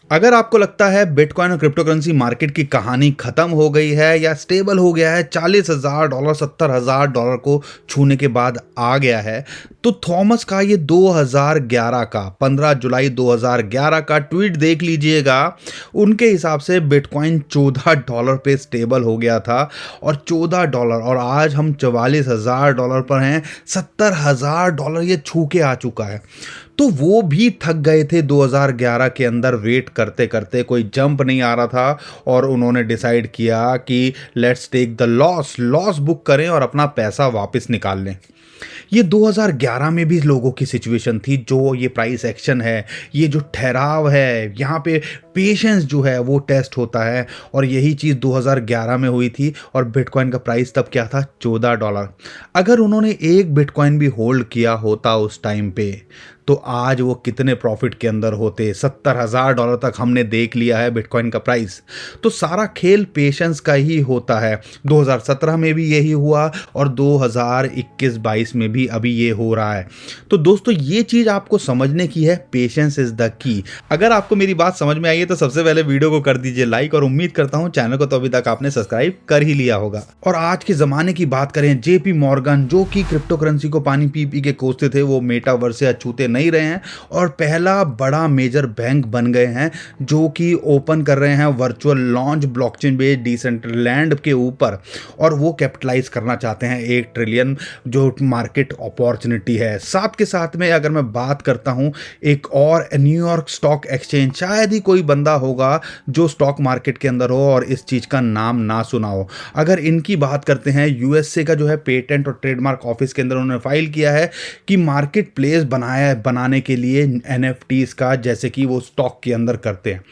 अगर आपको लगता है बिटकॉइन और क्रिप्टो करेंसी मार्केट की कहानी खत्म हो गई है या स्टेबल हो गया है, $40,000 $70,000 को छूने के बाद आ गया है, तो थॉमस का ये 2011 का 15 जुलाई 2011 का ट्वीट देख लीजिएगा। उनके हिसाब से बिटकॉइन $14 पे स्टेबल हो गया था और $14 और आज हम $44,000 पर हैं। $70,000 ये छू के आ चुका है। तो वो भी थक गए थे 2011 के अंदर वेट करते करते, कोई जंप नहीं आ रहा था और उन्होंने डिसाइड किया कि let's take the loss book करें और अपना पैसा वापस निकाल लें। ये 2011 में भी लोगों की सिचुएशन थी। जो ये प्राइस एक्शन है, ये जो ठहराव है, यहाँ पे पेशेंस जो है वो टेस्ट होता है और यही चीज़ 2011 में हुई थी और बिटकॉइन का प्राइस तब क्या था, $14। अगर उन्होंने एक बिटकॉइन भी होल्ड किया होता उस टाइम पे तो आज वो कितने प्रॉफिट के अंदर होते। $70,000 तक हमने देख लिया है बिटकॉइन का प्राइस। तो सारा खेल पेशेंस का ही होता है। 2017 में भी यही हुआ और 2021-22 में भी अभी ये हो रहा है। तो दोस्तों ये चीज़ आपको समझने की है, पेशेंस इज द की। अगर आपको मेरी बात समझ में आई है तो सबसे पहले वीडियो को कर दीजिए लाइक और उम्मीद करता हूँ चैनल को तो अभी तक आपने सब्सक्राइब कर ही लिया होगा। और आज के ज़माने की बात करें, JP मॉर्गन जो कि क्रिप्टो करेंसी को पानी पी पी के कोसते थे, वो मेटावर्स से अछूते नहीं रहे हैं और पहला बड़ा मेजर बैंक बन गए हैं जो कि ओपन कर रहे हैं virtual launch blockchain based Decentraland के ऊपर। और वो कैपिटलाइज करना चाहते हैं 1 ट्रिलियन जो मार्केट अपॉर्चुनिटी है। साथ के साथ में अगर मैं बात करता हूं एक और न्यूयॉर्क स्टॉक एक्सचेंज, शायद ही कोई बंदा होगा जो स्टॉक मार्केट के अंदर हो और इस चीज़ का नाम ना सुना हो। अगर इनकी बात करते हैं, USA का जो है पेटेंट और ट्रेडमार्क ऑफिस के अंदर उन्होंने फाइल किया है कि मार्केट प्लेस बनाने के लिए NFTs का, जैसे कि वो स्टॉक के अंदर करते हैं।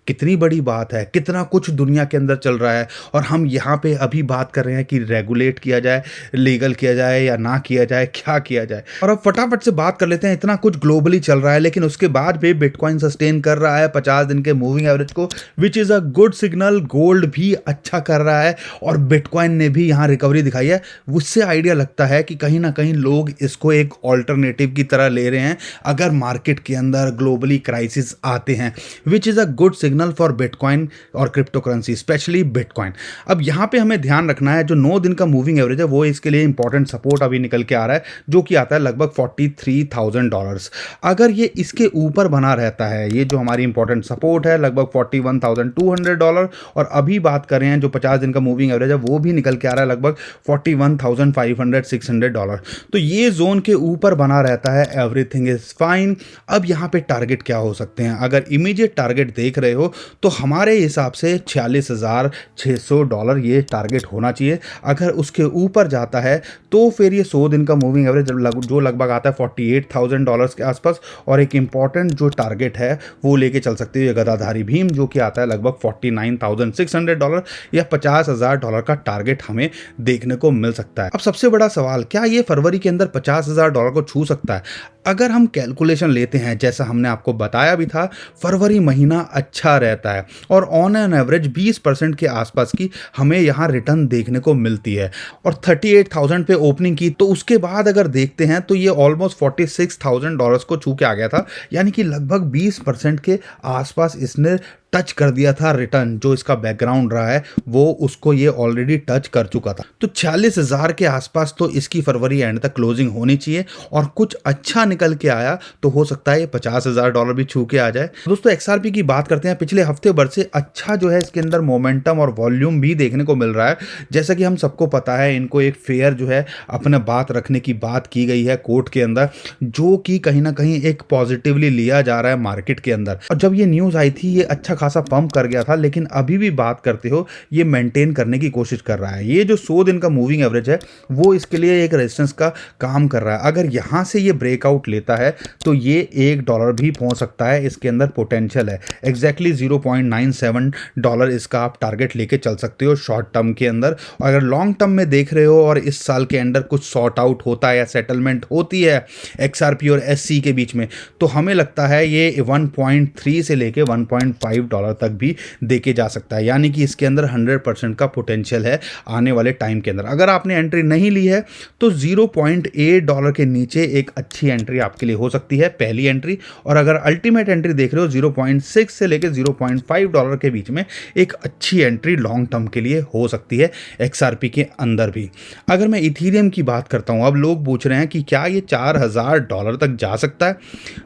कितनी बड़ी बात है, कितना कुछ दुनिया के अंदर चल रहा है और हम यहाँ पे अभी बात कर रहे हैं कि रेगुलेट किया जाए, लीगल किया जाए या ना किया जाए, क्या किया जाए। और अब फटाफट से बात कर लेते हैं, इतना कुछ ग्लोबली चल रहा है लेकिन उसके बाद भी बिटकॉइन सस्टेन कर रहा है 50 दिन के मूविंग एवरेज को, which is a good signal. Gold भी अच्छा कर रहा है और बिटकॉइन ने भी यहाँ रिकवरी दिखाई है। उससे आइडिया लगता है कि कहीं ना कहीं लोग इसको एक ऑल्टरनेटिव की तरह ले रहे हैं अगर मार्केट के अंदर ग्लोबली क्राइसिस आते हैं, which is a good signal for bitcoin और क्रिप्टो करेंसी, स्पेशली बिटकॉइन। अब यहां पे हमें ध्यान रखना है, जो 9 दिन का मूविंग एवरेज है वो इसके लिए इंपॉर्टेंट सपोर्ट अभी निकल के आ रहा है जो कि आता है लगभग $43,000। अगर ये इसके ऊपर बना रहता है, ये जो हमारी इंपॉर्टेंट सपोर्ट है लगभग $41,200 और अभी बात कर रहे हैं जो 50 दिन का मूविंग एवरेज है वो भी निकल के आ रहा है लगभग $41,500-600। तो ये जोन के ऊपर बना रहता है, एवरीथिंग इज फाइन। अब यहाँ पे टारगेट क्या हो सकते हैं, अगर इमीडिएट टारगेट देख रहे हो तो हमारे हिसाब से $46,600 ये टारगेट होना चाहिए। अगर उसके ऊपर जाता है तो फिर ये 100 दिन का मूविंग एवरेज जो लगभग आता है $48,000 के आसपास और एक इंपॉर्टेंट जो टारगेट है वो लेके चल सकते हैं गदाधारी भीम जो कि आता है लगभग $49,600 या $50,000 का टारगेट हमें देखने को मिल सकता है। अब सबसे बड़ा सवाल, क्या ये फरवरी के अंदर $50,000 को छू सकता है? अगर हम कैलकुलेशन लेते हैं, जैसा हमने आपको बताया भी था, फरवरी महीना अच्छा रहता है और ऑन एन एवरेज 20% के आसपास की हमें यहाँ रिटर्न देखने को मिलती है और 38,000 पे ओपनिंग की। तो उसके बाद अगर देखते हैं तो ये ऑलमोस्ट $46,000 को छू के आ गया था, यानी कि लगभग 20% के आसपास इसने टच कर दिया था। रिटर्न जो इसका बैकग्राउंड रहा है वो उसको ये ऑलरेडी टच कर चुका था। तो 40,000 के आसपास तो इसकी फरवरी एंड तक क्लोजिंग होनी चाहिए और कुछ अच्छा निकल के आया तो हो सकता है ये $50,000 भी छू के आ जाए। दोस्तों XRP की बात करते हैं, पिछले हफ्ते भर से अच्छा जो है इसके अंदर मोमेंटम और वॉल्यूम भी देखने को मिल रहा है। जैसा कि हम सबको पता है, इनको एक फेयर जो है अपने बात रखने की बात की गई है कोर्ट के अंदर, जो कि कहीं ना कहीं एक पॉजिटिवली लिया जा रहा है मार्केट के अंदर। और जब ये न्यूज़ आई थी ये अच्छा खासा पंप कर गया था, लेकिन अभी भी बात करते हो ये मेंटेन करने की कोशिश कर रहा है। ये जो 100 दिन का मूविंग एवरेज है वो इसके लिए एक रेजिस्टेंस का काम कर रहा है। अगर यहां से ये ब्रेकआउट लेता है तो ये $1 भी पहुंच सकता है, इसके अंदर पोटेंशियल है। एग्जैक्टली $0.97 इसका आप टारगेट लेके चल सकते हो शॉर्ट टर्म के अंदर। अगर लॉन्ग टर्म में देख रहे हो और इस साल के अंदर कुछ सॉर्ट आउट होता है या सेटलमेंट होती है XRP और SC के बीच में, तो हमें लगता है ये 1.3 से लेके 1.5 $1.5 तक भी देके जा सकता है, यानी कि इसके अंदर 100% का पोटेंशियल है आने वाले टाइम के अंदर। अगर आपने एंट्री नहीं ली है तो $0.8 के नीचे एक अच्छी एंट्री आपके लिए हो सकती है, पहली एंट्री। और अगर अल्टीमेट एंट्री देख रहे हो 0.6 से लेकर $0.5 के बीच में एक अच्छी एंट्री लॉन्ग टर्म के लिए हो सकती है XRP के अंदर भी। अगर मैं इथीरियम की बात करता हूं, अब लोग पूछ रहे हैं कि क्या ये $4,000 तक जा सकता है।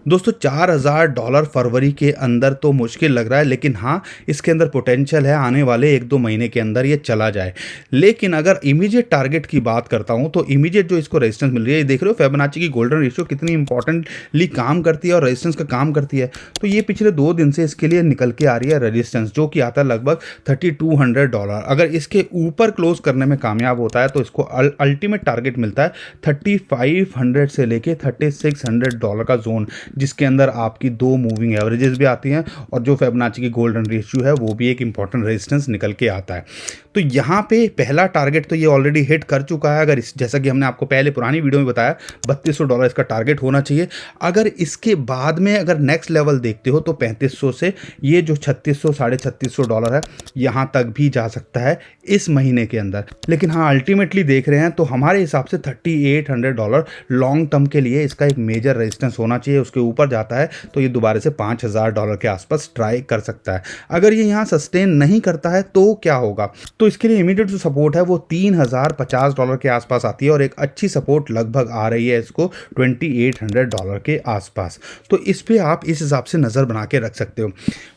दोस्तों $4,000 फरवरी के अंदर तो मुश्किल लग रहा है, लेकिन हाँ इसके अंदर पोटेंशियल है आने वाले 1-2 महीने के अंदर ये चला जाए। लेकिन अगर इमीडिएट टारगेट की बात करता हूं तो इमीडिएट जो इसको रेजिस्टेंस मिल रही है, देख रहे हो फिबोनाची की गोल्डन रेशियो कितनी इंपॉर्टेंटली काम करती है और रेजिस्टेंस का काम करती है। तो ये पिछले 2 दिन से इसके लिए निकल के आ रही है रेजिस्टेंस, जो कि आता है लगभग $3,200। अगर इसके ऊपर क्लोज करने में कामयाब होता है तो इसको अल्टीमेट टारगेट मिलता है 3,500 से लेके $3,600 का जोन, जिसके अंदर आपकी 2 मूविंग एवरेजेस भी आती हैं और जो फिबोनाची की गोल्डन रेशियो है वो भी एक इंपॉर्टेंट रेजिस्टेंस निकल के आता है। तो यहाँ पे पहला टारगेट तो ये ऑलरेडी हिट कर चुका है। अगर इस जैसा कि हमने आपको पहले पुरानी वीडियो में बताया $3,200 इसका टारगेट होना चाहिए। अगर इसके बाद में अगर नेक्स्ट लेवल देखते हो तो 3,500 से ये जो $3,600 $3,500 है यहाँ तक भी जा सकता है इस महीने के अंदर। लेकिन हाँ अल्टीमेटली देख रहे हैं तो हमारे हिसाब से $3,800 लॉन्ग टर्म के लिए इसका एक मेजर रेजिस्टेंस होना चाहिए। उसके ऊपर जाता है तो ये दोबारा से $5,000 के आसपास ट्राई कर सकता है। अगर ये यहाँ सस्टेन नहीं करता है तो क्या होगा, तो इसके लिए इमीडिएट जो सपोर्ट है वो $3,050 के आसपास आती है और एक अच्छी सपोर्ट लगभग आ रही है इसको $2,800 के आसपास। तो इस पे आप इस हिसाब से नज़र बना के रख सकते हो।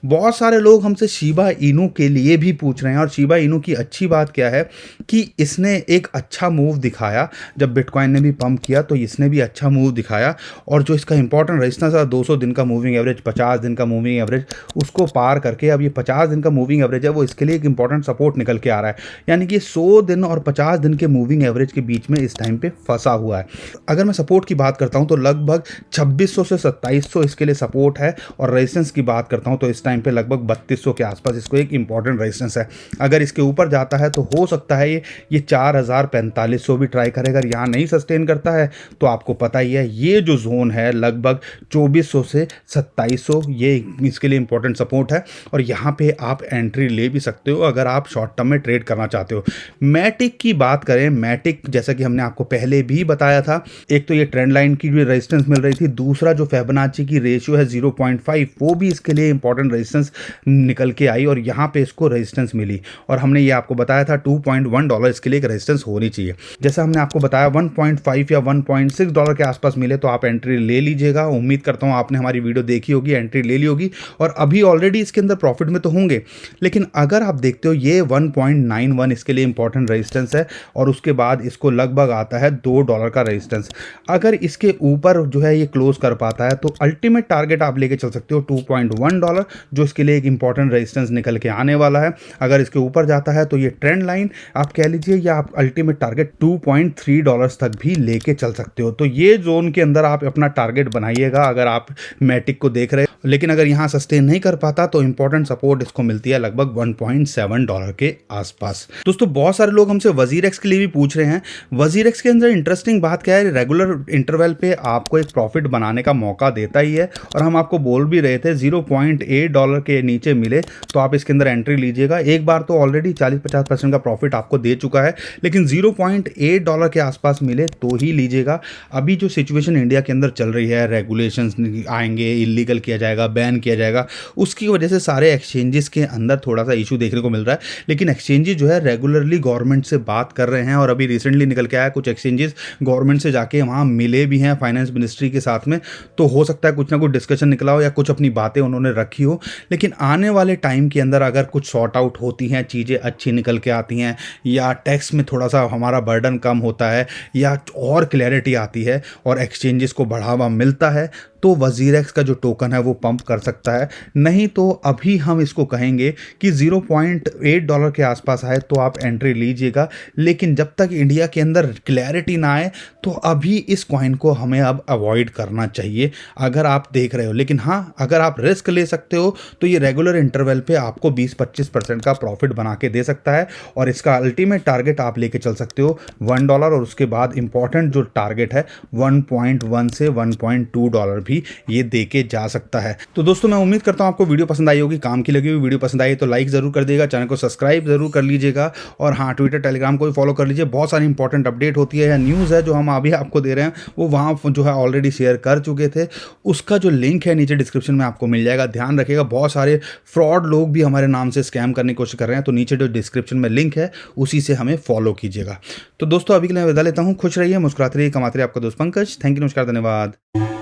बहुत सारे लोग हमसे शिबा इनू के लिए भी पूछ रहे हैं, और शिबा इनू की अच्छी बात क्या है कि इसने एक अच्छा मूव दिखाया। जब बिटकॉइन ने भी पंप किया तो इसने भी अच्छा मूव दिखाया, और जो इसका इंपॉर्टेंट रेजिस्टेंस है 200 दिन का मूविंग एवरेज, 50 दिन का मूविंग एवरेज, उसको पार करके अब ये 50 दिन का मूविंग एवरेज है वो इसके लिए एक इंपॉर्टेंट सपोर्ट निकल के आ रहा है। यानी कि 100 दिन और 50 दिन के मूविंग एवरेज के बीच में इस टाइम पे फंसा हुआ है। अगर मैं सपोर्ट की बात करता हूं तो लगभग 2600 से 2700 इसके लिए सपोर्ट है, और रेजिस्टेंस की बात करता हूं तो इस टाइम पे लगभग 3200 के आसपास इसको एक इंपॉर्टेंट रेजिस्टेंस है। अगर इसके ऊपर जाता है तो हो सकता है ये 4000-4500 भी ट्राई करेगा। अगर यहाँ नहीं सस्टेन करता है तो आपको पता ही है ये जो जोन है लगभग 2400 से 2700 ये इसके लिए इंपॉर्टेंट सपोर्ट है, और यहाँ पे आप एंट्री ले भी सकते हो अगर आप शॉर्ट टर्म में ट्रेड करना चाहते हो। मैटिक की बात करें, मैटिक जैसा कि हमने आपको पहले भी बताया था, एक तो ये ट्रेंड लाइन की जो रेजिस्टेंस मिल रही थी, दूसरा जो फिबोनाची की रेशियो है 0.5 वो भी इसके लिए इंपॉर्टेंट रेजिस्टेंस निकल के आई और यहाँ पे इसको रेजिस्टेंस मिली। और हमने ये आपको बताया था $2.1 इसके लिए एक रेजिस्टेंस होनी चाहिए। जैसा हमने आपको बताया 1.5 या $1.6 के आसपास मिले तो आप एंट्री ले लीजिएगा। उम्मीद करता हूँ आपने हमारी वीडियो देखी होगी, एंट्री ले ली होगी और अभी ऑलरेडी इसके अंदर प्रॉफिट में तो होंगे। लेकिन अगर आप देखते हो ये 1.91 इसके लिए इंपॉर्टेंट रेजिस्टेंस है, और उसके बाद इसको लगभग आता है $2 का रेजिस्टेंस। अगर इसके ऊपर जो है ये क्लोज कर पाता है तो अल्टीमेट टारगेट आप लेके चल सकते हो $2.1, जो इसके लिए एक इंपॉर्टेंट रेजिस्टेंस निकल के आने वाला है। अगर इसके ऊपर जाता है तो ये ट्रेंड लाइन आप कह लीजिए, या आप अल्टीमेट टारगेट $2.3 तक भी लेके चल सकते हो। तो ये जोन के अंदर आप अपना टारगेट बनाइएगा अगर आप मैटिक को देख रहे हो। लेकिन अगर यहाँ सस्टेन नहीं कर पाता तो इंपॉर्टेंट सपोर्ट इसको मिलती है लगभग $1.7 के आसपास। दोस्तों बहुत सारे लोग हमसे वजीरेक्स के लिए भी पूछ रहे हैं। वजीरेक्स के अंदर इंटरेस्टिंग बात क्या है, रेगुलर इंटरवल पे आपको एक प्रॉफिट बनाने का मौका देता ही है, और हम आपको बोल भी रहे थे $0.8 के नीचे मिले तो आप इसके अंदर एंट्री लीजिएगा। एक बार तो ऑलरेडी 40-50% का प्रॉफिट आपको दे चुका है, लेकिन $0.8 के आसपास मिले तो ही लीजिएगा। अभी जो सिचुएशन इंडिया के अंदर चल रही है, रेगुलेशंस आएंगे, इलीगल किया जाएगा, बैन किया जाएगा, उसकी वजह से सारे एक्सचेंजेस के अंदर थोड़ा सा इशू देखने को मिल रहा है। लेकिन एक्सचेंजेस जो है रेगुलरली गवर्नमेंट से बात कर रहे हैं, और अभी रिसेंटली निकल के आया कुछ एक्सचेंजेस गवर्नमेंट से जाके वहाँ मिले भी हैं फाइनेंस मिनिस्ट्री के साथ में। तो हो सकता है कुछ ना कुछ डिस्कशन निकला हो या कुछ अपनी बातें उन्होंने रखी हो। लेकिन आने वाले टाइम के अंदर अगर कुछ सॉर्ट आउट होती हैं, चीज़ें अच्छी निकल के आती हैं, या टैक्स में थोड़ा सा हमारा बर्डन कम होता है, या और क्लैरिटी आती है और एक्सचेंजेस को बढ़ावा मिलता है, तो वजीरेक्स का जो टोकन है वो पंप कर सकता है। नहीं तो अभी हम इसको कहेंगे कि $0.8 के आसपास आए तो आप एंट्री लीजिएगा। लेकिन जब तक इंडिया के अंदर क्लैरिटी ना आए तो अभी इस कॉइन को हमें अब अवॉइड करना चाहिए अगर आप देख रहे हो। लेकिन हाँ, अगर आप रिस्क ले सकते हो तो ये रेगुलर इंटरवल पे आपको 20-25% का प्रॉफिट बना के दे सकता है, और इसका अल्टीमेट टारगेट आप लेके चल सकते हो $1, और उसके बाद इंपॉर्टेंट जो टारगेट है 1.1 से $1.2 भी भी ये दे के जा सकता है। तो दोस्तों मैं उम्मीद करता हूँ आपको वीडियो पसंद आई होगी, काम की लगी हुई। वीडियो पसंद आई तो लाइक ज़रूर कर देगा, चैनल को सब्सक्राइब ज़रूर कर लीजिएगा और हाँ, ट्विटर टेलीग्राम को भी फॉलो कर लीजिए। बहुत सारी इंपॉर्टेंट अपडेट होती है या न्यूज़ है जो हम अभी आपको दे रहे हैं, वो वहाँ जो है ऑलरेडी शेयर कर चुके थे। उसका जो लिंक है नीचे डिस्क्रिप्शन में आपको मिल जाएगा। ध्यान रखिएगा, बहुत सारे फ्रॉड लोग भी हमारे नाम से स्कैम करने की कोशिश कर रहे हैं, तो नीचे जो डिस्क्रिप्शन में लिंक है उसी से हमें फॉलो कीजिएगा। तो दोस्तों अभी के लिए विदा लेता हूँ। खुश रहिए, मुस्कुराते रहिए, कमाते रहिए। आपका दोस्त पंकज। थैंक यू, नमस्कार, धन्यवाद।